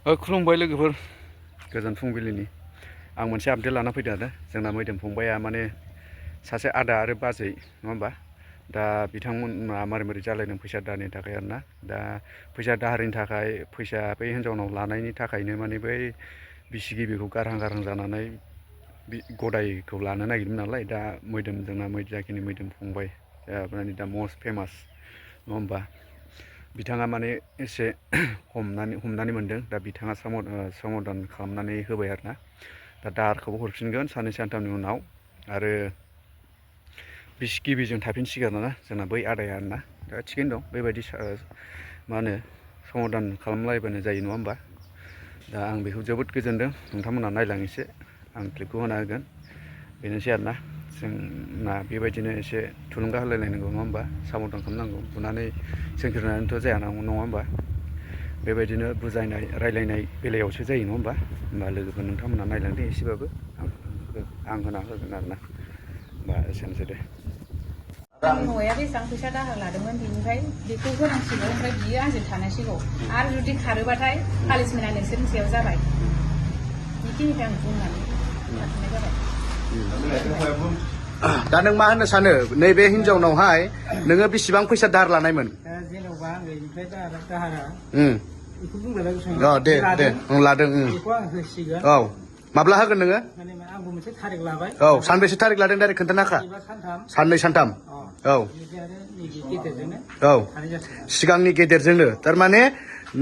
खुलुमबाय लोगोफोर गोजोन फुंबिलिनि आं मोनसे आपडेट लाना फैदों आरो जोंना मैदोम फंबाया माने सासे आदा आरो बाजै नङा होमबा दा बिथांमोना मारै जालायदों फैसा दाहारनि थाखाय आरोना दा फैसा दाहारनि थाखाय फैसा बै हिनजावनाव लानायनि थाखायनो माने बै बिसि गिबिखौ गारहां जानानै गदायखौ लानो नागिरदों नालाय दा जोंना जाखिनि मैदोम फंबाय माने दा मस्ट फेमास नङा होमबा बिथाङा माने एसे हमनानै मोनदों दा बिथाङा समाधान खालामनानै होबाय आरोना दा दाहारखौबो हरफिनगोन साननै सानथामनि उनाव आरो बिसि गिबिजों थाफिनसिगोन आरोना जोंना बै आदाया आरोना दा थिगैनो दं बेबायदि मा होनो समाधान खालामलायबानो जायो नङा होमबा दा आं बेखौ जोबोद गोजोनदों नोंथांमोना नायलां एसे आं क्लिपखौ होना होगोन बेनोसै आरोना जोंना बेबायदिनो एसे थुलुंगा होलायलायनांगौ नङा होमबा समाधान खालामनांगौ बुनानै सोंख्रिनानैथ' जाया नङा होमबा बेबायदिनो बुजायनाय रायलायनाय बेलायावसो जायो नङा होमबा लोगोफोर नोंथांमोना नायलांदो एसेबाबो आं होना होगोन आरोना होमबा एसेनोसै दे आंनि हौवाया बेसेबां फैसा दाहार लादोंमोन बेनिफ्राय बेखौ होनांसिगौ ओमफ्राय बियो आंजों थानांसिगौ आरो जुदि खारोबाथाय पानिसमेन्टआ नोंसोरनि सायाव जाबाय बेखिनिखौ आं बुंनानै लाखिनाय जाबाय दा नों मा होननो सानो नैबे हिनजावनावहाय नोङो बेसेबां फैसा दाहार लानायमोन जेन'बा आंनिफ्राय दाहारा बेखौ बुंलायबाय दे लादों बेखौ आं होसिगोन औ माब्ला होगोन नोङो माने आंबो मोनसे थारिख लाबाय औ सानबेसे थारिख लादों डाइरेक्ट खोन्थानाखा साननै सानथाम औ औ सिगांनि गेदेरजोंनो थारमाने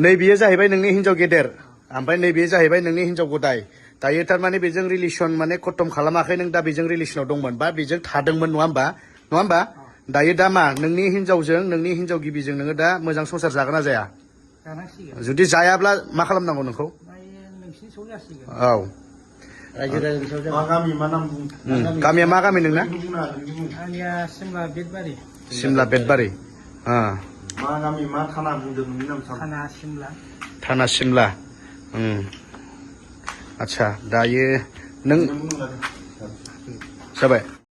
नैबेयो जाहैबाय नोंनि हिनजाव गेदेर ओमफ्राय नैबेयो जाहैबाय नोंनि हिनजाव गदाय दायो थारमाने बेजों रिलेसन माने खतम खालामाखै नों दा बेजों रिलेसनाव दंमोन बा बेजों थादोंमोन नङा होमबा दायो दा मा नोंनि हिनजावजों नोंनि हिनजाव गिबिजों नोङो दा मोजां संसार जागोन ना जाया जुदि जायाब्ला मा खालामनांगौ नोंखौ औ रायजो गामि मा नाम गामिया मा गामि नोंना सिमला बेतबारि मा गामि मा थाना बुंदों नोंनि नाम थाना सिमला आच्छा दायो नों जाबाय